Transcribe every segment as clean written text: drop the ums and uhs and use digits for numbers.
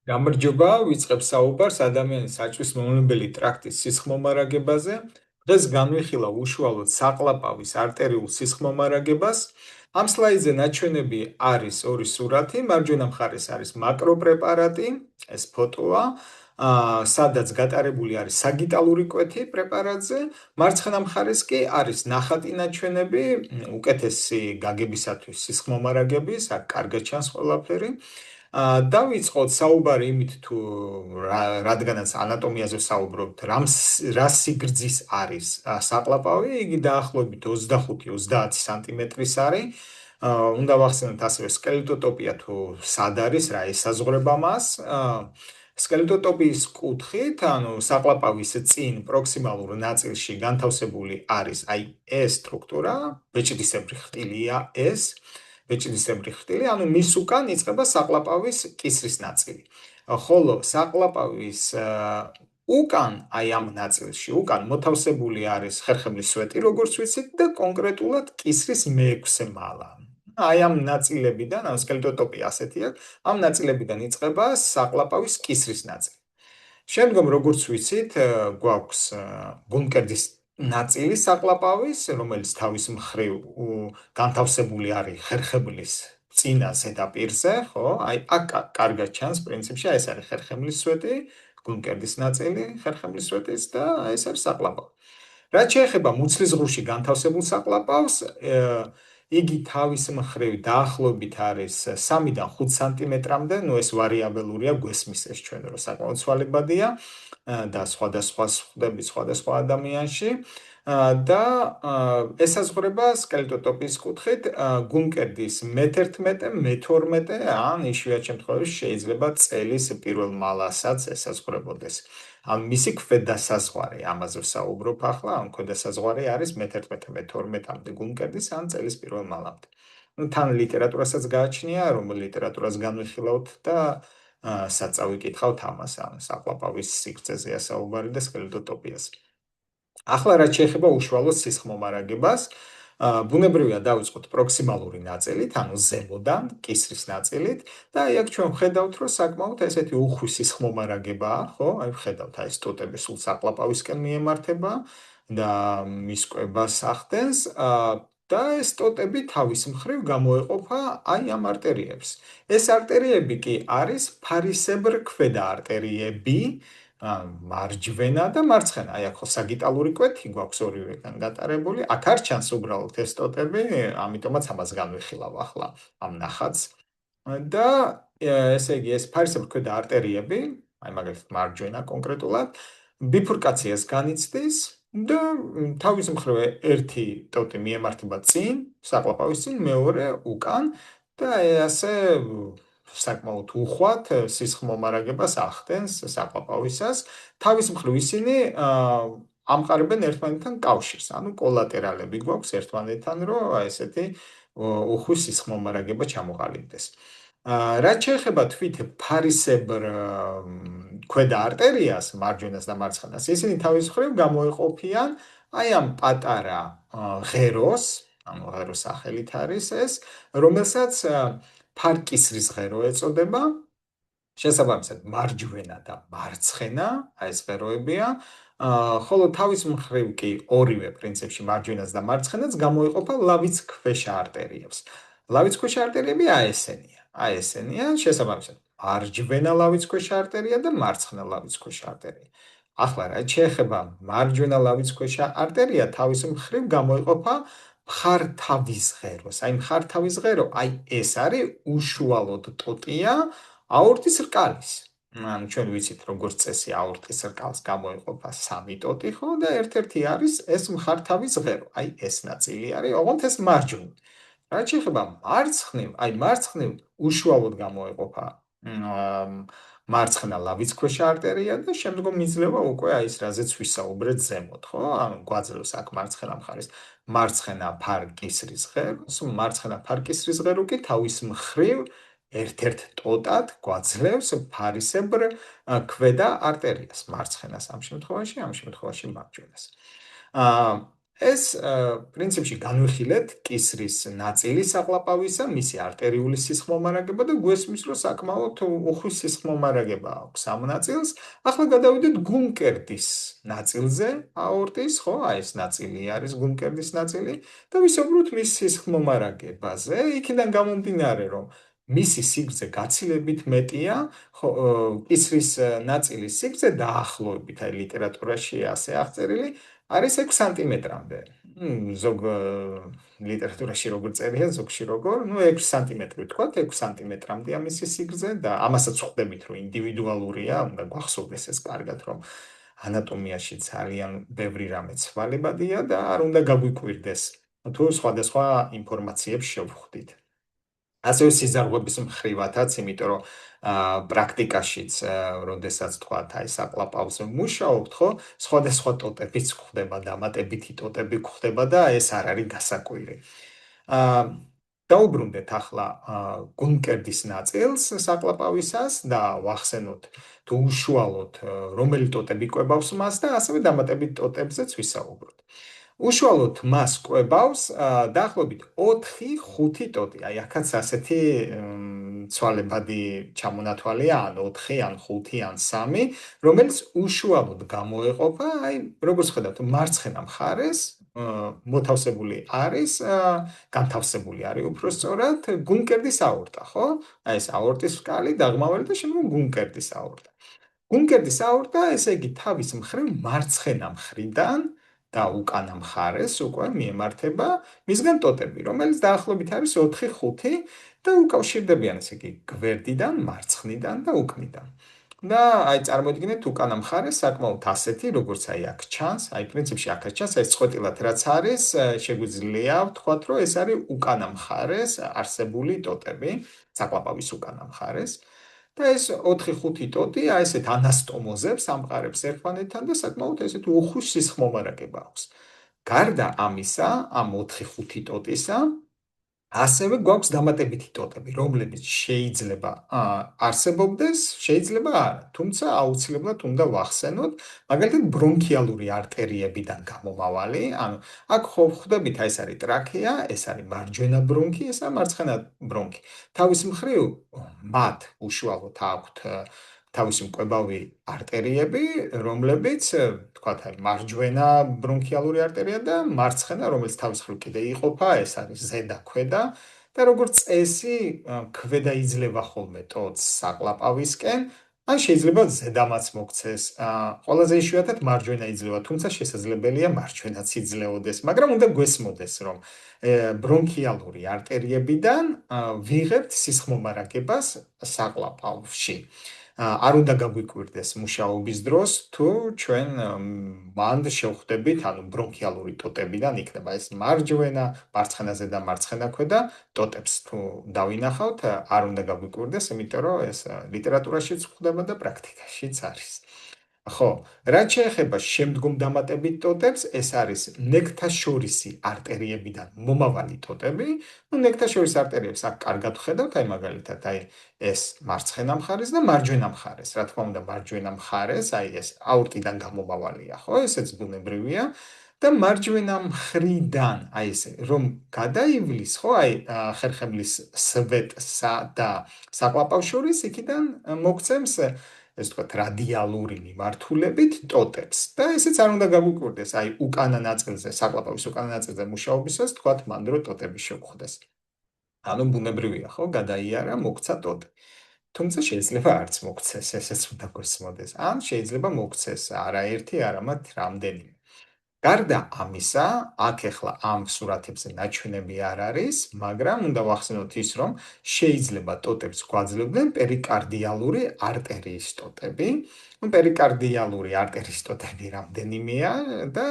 გამარჯობა, ვიწყებ საუბარს ადამიანის საჭვის მომნელებელი ტრაქტის სისხლმომარაგებაზე. დღეს განვიხილავ უშუალოდ საყლაპავის არტერიულ სისხლმომარაგებას. ამ სლაიდზე ნაჩვენები არის ორი სურათი. მარჯვენა მხარეს არის მაკროპრეპარატი, ეს ფოტოა, სადაც გატარებული არის საგიტალური კვეთი პრეპარატზე. მარცხენა მხარეს კი არის ნახატი ნაჩვენები, უკეთესი გაგებისათვის სისხლმომარაგების, აქ კარგად ჩანს ყველაფერი. დავიწყოთ საუბარი იმით თუ რადგანაც ანატომიაზე ვსაუბრობთ, რა სიგრძის არის საყლაპავი, იგი დაახლოებით 25-30 სანტიმეტრის არის. უნდა ვახსენოთ ასევე სკელეტოტოპია თუ სად არის, რა ესაზღვრება მას. სკელეტოტოპიის კუთხით, ანუ საყლაპავის წინ პროქსიმალურ ნაწილში განთავსებული არის აი ეს სტრუქტურა, ბეჭდისებრი ხრტილია ეს. ბეჭდისებრი ხრტილი, ანუ მის უკან იწყება საყლაპავის კისრის ნაწილი. ხოლო საყლაპავის უკან, აი ამ ნაწილში, უკან მოთავსებული არის ხერხემლის სვეტი, როგორც ვიცით, და კონკრეტულად კისრის მეექვსე მალა. აი ამ ნაწილებიდან, ანუ სკელეტოტოპია ასეთი აქვს, ამ ნაწილებიდან იწყება საყლაპავის კისრის ნაწილი. შემდგომ, როგორც ვიცით, გვაქვს გულმკერდის ნაწილი საყლაპავის, რომელიც თავის მხრივ განთავსებული არის ხერხემლის წინა ზედაპირზე, ხო? აი აქ კარგად ჩანს პრინციპში, ეს არის ხერხემლის სვეტი, გულმკერდის ნაწილი ხერხემლის სვეტის და ეს არის საყლაპავი. რაც შეეხება მუცლის ღრუში განთავსებულ საყლაპავს, იგი თავის მხრივ დაახლოებით არის 3-დან 5 სანტიმეტრამდე, ნუ ეს ვარიაბელურია, გვესმის ეს ჩვენ რომ საკმაოდ ცვალებადია და სხვადასხვა ხდები სხვადასხვა ადამიანში და ესაზღვრება სკელეტოტოპიის კუთხით გულმკერდის მე-11, მე-12 ან იშვიათ შემთხვევაში შეიძლება წელის პირველ მალასაც ესაზღვრებოდეს. ან მისი ქვედასაზღვარი, ამაზე ვსაუბრობ ახლა, ან ქვედასაზღვარი არის მე-11, მე-12-მდე გულმკერდის ან წელის პირველ მალამდე. ნუ თან ლიტერატურასაც გააჩნია, რომ ლიტერატურას განვიხილავთ და საწავიკითხავთ ამას, ან საყლაპავის სიგრძეზეა საუბარი და სკელეტოტოპიას. ახლა რაც შეეხება უშუალოდ სისხლმომარაგებას, ბუნებრივია დავიწყოთ პროქსიმალური ნაწილით, ანუ ზემოდან, კისრის ნაწილით და აი აქ ჩვენ ვხედავთ, რომ საკმაოდ ესეთი უხვი სისხლმომარაგებაა, ხო? აი ვხედავთ, აი სტოტები სულ საყლაპავისკენ მიემართება და მის კვებას ახდენს და ეს სტოტები თავის მხრივ გამოეყოფა აი ამ არტერიებს. ეს არტერიები კი არის ფარისებრ ქვედა არტერიები, მარჯვენა და მარცხენა. აი აქ ხო საგიტალური კვეთი გვაქვს ორივეგან გატარებული. აქ არ ჩანს უბრალოდ ეს სტოტები, ამიტომაც ამას განვიხილავ ახლა ამ ნახატს. და ესე იგი ეს ფარისებრ ქვედა არტერიები, აი მაგალითად მარჯვენა კონკრეტულად, ბიფურკაციას განიცდის და თავის მხრივ ერთი ტოტი მიემართება წინ, საყლაპავის წინ, მეორე უკან და ასე საკმაოდ უხვად სისხლმომარაგებას ახდენს საყლაპავისას. თავის მხრივ ისინი ამყარებენ ერთმანეთთან კავშირს, ანუ კოლატერალები გვაქვს ერთმანეთთან, რომ ესეთი უხვი სისხლმომარაგება ჩამოყალიბდეს. რაც შეეხება თვით ფარისებრ ქვედა არტერიას, მარჯვენას და მარცხენას, ისინი თავის მხრივ გამოეყოფიან აი ამ პატარა ღეროს, ანუ ღეროს სახელით არის ეს, რომელსაც ფარკისრის ღერო ეწოდება. შესაბამისად, მარჯვენა და მარცხენა, აი ეს ღეროებია, ხოლო თავის მხრივ კი ორივე პრინციპში მარჯვენას და მარცხენას გამოეყოფა ლავიცქვეშა არტერიებს. ლავიცქვეშა არტერიები აი ესენია, შესაბამისად, მარჯვენა ლავიცქვეშა არტერია და მარცხენა ლავიცქვეშა არტერია. ახლა რა შეეხება მარჯვენა ლავიცქვეშა არტერია თავის მხრივ გამოეყოფა მხართავის ღეროს. აი მხართავის ღერო, აი ეს არის უშუალოდ ტოტია აორტის რკალის. ანუ ჩვენ ვიცით როგორც წესი აორტის რკალს გამოეყოფა 3 ტოტი, ხო და ერთ-ერთი არის ეს მხართავის ღერო. აი ეს ნაწილი არის, ოღონდ ეს მარჯვნივ. რაც შეეხება მარცხნივ, აი მარცხნივ უშუალოდ გამოეყოფა მარცხენა ლავიცქვეშა არტერია და შემდგომ იძლევა უკვე აი ეს რაზეც ვისაუბრეთ ზემოთ, ხო? ანუ გვაძლევს აქ მარცხენა მხარეს მარცხენა ფარკისრის ღეროს, მარცხენა ფარკისრის ღერო კი თავის მხრივ ერთ-ერთ ტოტად გვაძლევს ფარისებრ ქვედა არტერიას, მარცხენას ამ შემთხვევაში, ამ შემთხვევაში მარჯვენას. ეს პრინციპში განვიხილეთ კისრის ნაწილი საყლაპავისა, მისი არტერიული სისხლმომარაგება და გვესმის, რომ საკმაოდ უხვი სისხლმომარაგება აქვს ამ ნაწილს. ახლა გადავიდეთ გულმკერდის ნაწილზე, აორტის, ხო, აი ეს ნაწილი არის გულმკერდის ნაწილი და ვისაუბროთ მის სისხლმომარაგებაზე. იქიდან გამომდინარე, რომ მისი სიგრძე გაცილებით მეტია, ხო, კისრის ნაწილის სიგრძე დაახლოებით, აი ლიტერატურაში ასე აღწერილი არის 6 სანტიმეტრამდე. ზოგ ლიტერატურაში როგორ წერია, ზოგში როგორ, 6 სანტიმეტრი ვთქვათ, 6 სანტიმეტრამდე ამისი სიგრძე და ამასაც ხვდებით, რომ ინდივიდუალურია, უნდა გვახსოვდეს ეს კარგად, რომ ანატომიაში ძალიან ბევრი რამე ცვალებადია და არ უნდა გაგვიკვირდეს, თუ სხვადასხვა ინფორმაციებს შევხვდით. ასევე სიზარღვების მხრივათაც, იმიტომ რომ პრაქტიკაშიც, როდესაც თქვათ, აი საკლაპავზე მუშაობთ, ხო, სხვადასხვა ტოტებიც გვხვდება, დამატებითი ტოტები გვხვდება და ეს არ არის გასაკვირი. აა დაუბრუნდეთ ახლა გულმკერდის ნაწილს საკლაპავისას და ვახსენოთ თუ უშუალოდ რომელი ტოტები კვებავს მას და ასევე დამატებით ტოტებზეც ვისაუბროთ. უშუალოდ მას კვებავს დაახლოებით 4-5 ტოტი. აი აქაც ასეთი ცვალებადი ჩამონათვალია, ან 4, ან 5, ან 3, რომელიც უშუალოდ გამოეყოფა, აი როგორც ხედავთ, მარცხენა მხარეს მოთავსებული არის, განთავსებული არის უფრო სწორად გულმკერდის აორტა, ხო? აი ეს აორტის რკალი, დაღმავალი და შემდგომ გულმკერდის აორტა. გულმკერდის აორტა, ესე იგი, თავის მხრივ მარცხენა მხრიდან და უკანა მხარეს უკვე მიემართება მისგან ტოტები, რომელიც დაახლოებით არის 4-5 და უკავშირდებიან, ესე იგი, გვერდიდან, მარცხნიდან და უკნიდან. და აი წარმოიდგინეთ უკანა მხარეს საკმაოდ ასეთი, როგორც აი აქ ჩანს, აი პრინციპში აქაც ჩანს, ეს წყვეტილად რაც არის, შეგვიძლია ვთქვათ, რომ ეს არის უკანა მხარეს არსებული ტოტები, საკლაპავის უკანა მხარეს. და ეს 4-5 ტოტი აი ესეთ ანასტომოზებს ამყარებს ერთმანეთთან და საკმაოდ ესეთ უხვი სისხლმომარაგება აქვს. გარდა ამისა, ამ 4-5 ტოტისა, ასევე გვაქვს დამატებითი ტოტები, რომლებიც შეიძლება არსებობდეს, შეიძლება არა. თუმცა აუცილებლად უნდა ვახსენოთ, მაგალითად ბრონქიალური არტერიებიდან გამომავალი, ანუ აქ ხვდებით, აი ეს არის ტრაქეა, ეს არის მარჯვენა ბრონქი, ესა მარცხენა ბრონქი. თავის მხრივ მათ უშუალოდ აქვთ თავისი მკვებავი არტერიები, რომლებიც, თქვათ, აი მარჯვენა ბრონქიალური არტერია და მარცხენა, რომელიც თავის მხრივ კიდე იყოფა, ეს არის ზედა ქვედა და როგორც წესი, ქვედა იძლევა ხოლმე ტოტს საკლაპავისკენ, ან შეიძლება ზედამაც მოქცეს. ყველაზე იშვიათად მარჯვენა იძლევა, თუმცა შესაძლებელია მარჯვენაც იძლეოდეს, მაგრამ უნდა გვესმოდეს, რომ ბრონქიალური არტერიებიდან ვიღებთ სისხლმომარაგებას საკლაპავში. არ უნდა გაგვიკვირდეს მუშაობის დროს, თუ ჩვენ მანდ შევხვდებით, ანუ ბრონქიალური ტოტებიდან იქნება ეს მარჯვენა, მარცხენაზე და მარცხენა ქვედა ტოტებს თუ დავინახავთ, არ უნდა გაგვიკვირდეს, იმიტომ რომ ეს ლიტერატურაშიც გვხვდება და პრაქტიკაშიც არის. ხო, რაც შეეხება შემდგომ დამატებით ტოტებს, ეს არის ნექტაშორისი არტერიებიდან მომავალი ტოტები. ნექტაშორის არტერიებს აქ კარგად ვხედავთ, აი მაგალითად, აი ეს მარცხენა მხარეს და მარჯვენა მხარეს. რა თქმა უნდა, მარჯვენა მხარეს, აი ეს აორტიდან გამომავალია, ხო, ესეც ბუნებრივია. და მარჯვენა მხრიდან, აი ესე, რომ გადაივლის, ხო, აი ხერხემლის სვეტსა და საკლაპავს შორის, იქიდან მოგცემს ეს თქვათ რადიალური მიმართულებით ტოტებს და ესეც არ უნდა გაგვიკვირდეს, აი უკანა ნაწილზე, საკლაპავის უკანა ნაწილზე მუშაობისას თქვათ მანდ რო ტოტები შევხვდეს. ანუ ბუნებრივია, ხო, გადაიარა, მოგცა ტოტი. თუმცა შეიძლება არც მოგცეს, ესეც უნდა გვესმოდეს. ან შეიძლება მოგცეს არაერთი, არამედ რამდენიმე. გარდა ამისა, აქ ახლა ამ სურათებზე ნაჩვენები არ არის, მაგრამ უნდა ვახსენოთ ის, რომ შეიძლება ტოტებს გვაძლევდნენ პერიკარდიალური არტერიის ტოტები. პერიკარდიალური არტერიის ტოტები რამდენიმეა და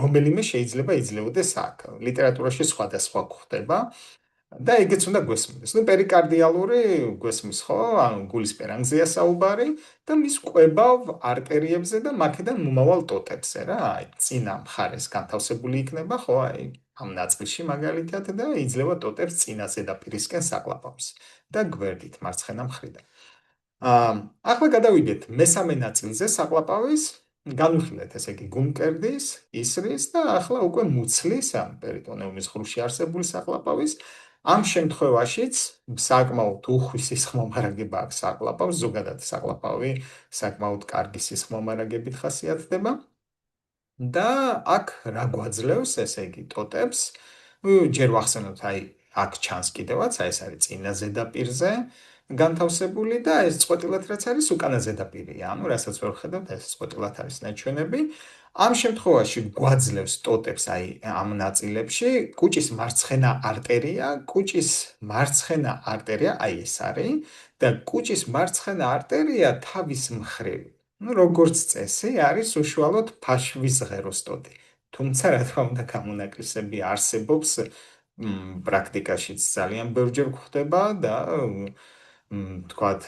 რომელიმე შეიძლება იძლეოდეს აქ. ლიტერატურაში სხვადასხვა გვხვდება. და ეგეც უნდა გვესმოდეს. პერიკარდიალური გვესმის, ხო? ანუ გულის პერანგზეა საუბარი და მის კვებავ არტერიებზე და მაქედან მომავალ ტოტებზე რა. აი, წინა მხარეს განთავსებული იქნება, ხო? აი, ამ ნაწილში მაგალითად და იძლევა ტოტებს წინა ზედაპირისკენ საკლაპავს და გვერდით მარცხენა მხრიდან. ახლა გადავიდეთ მესამე ნაწილზე საკლაპავის. განვიხილეთ ესე იგი გულმკერდის, ისრის და ახლა უკვე მუცლის ამ პერიტონეუმის ღრუში არსებული საყლაპავის ამ შემთხვევაშიც საკმაოდ უხვი სისხლმომარაგება აქვს საყლაპავს, ზოგადად საყლაპავი საკმაოდ კარგი სისხლმომარაგებით ხასიათდება. და აქ რა გვაძლევს, ესე იგი, ტოტებს? ჯერ ვახსენოთ, აი, აქ ჩანს კიდევაც, აი ეს არის წინა ზედაპირზე განთავსებული და ეს წყვეტილად რაც არის უკანა ზედაპირია. ანუ რასაც ვერ ხედავთ, ეს წყვეტილად არის ნაჩვენები. ამ შემთხვევაში გვაძლევს ტოტებს აი ამ ნაწილებში კუჭის მარცხენა არტერია, კუჭის მარცხენა არტერია, აი ეს არის და კუჭის მარცხენა არტერია თავის მხრივ ну, როგორც წესი, არის უშუალოდ ფაშვის ღეროსტოტი. თუმცა, რა თქმა უნდა, გამონაკლისები არსებობს, პრაქტიკაშიც ძალიან ბევრჯერ გვხვდება და თქვათ,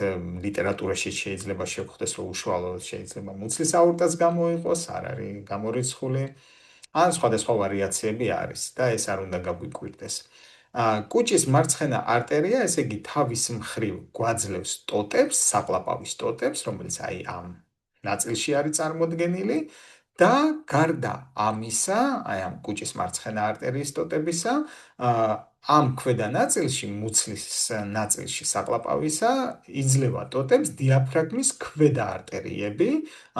ლიტერატურაში შეიძლება შევხვდეს, რომ უშუალოდ შეიძლება მუცლის აორტას გამოიყოს, არ არის გამორიცხული. ან სხვადასხვა ვარიაციები არის და ეს არ უნდა გაგვიკვირდეს. კუჭის მარცხენა არტერია, ესე იგი, თავის მხრივ გვაძლევს ტოტებს, საყლაპავის ტოტებს, რომელიც აი ამ ნაწილში არის წარმოდგენილი და გარდა ამისა, აი ამ კუჭის მარცხენა არტერიის ტოტებისა, ამ ქვედა ნაწილში, მუცლის ნაწილში საყლაპავისა, იძლევა ტოტებს დიაფრაგმის ქვედა არტერიები.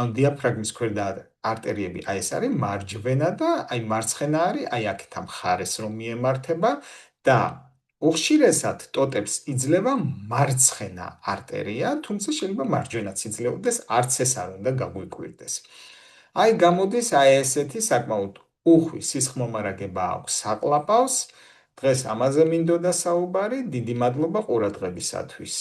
ამ დიაფრაგმის ქვედა არტერიები, აი ეს არის მარჯვენა და აი მარცხენა არის, აი აქეთ ამ მხარეს რომ მიემართება და უხშირესად ტოტებს იძლევა მარცხენა არტერია, თუმცა შეიძლება მარჯვენაც იძლეოდეს, არც ეს არ უნდა გაგვიკვირდეს. აი გამოდის აი ესეთი საკმაოდ უხვი სისხლმომარაგება აქვს საყლაპავს. დღეს ამაზე მინდოდა საუბარი. დიდი მადლობა ყურადღებისათვის.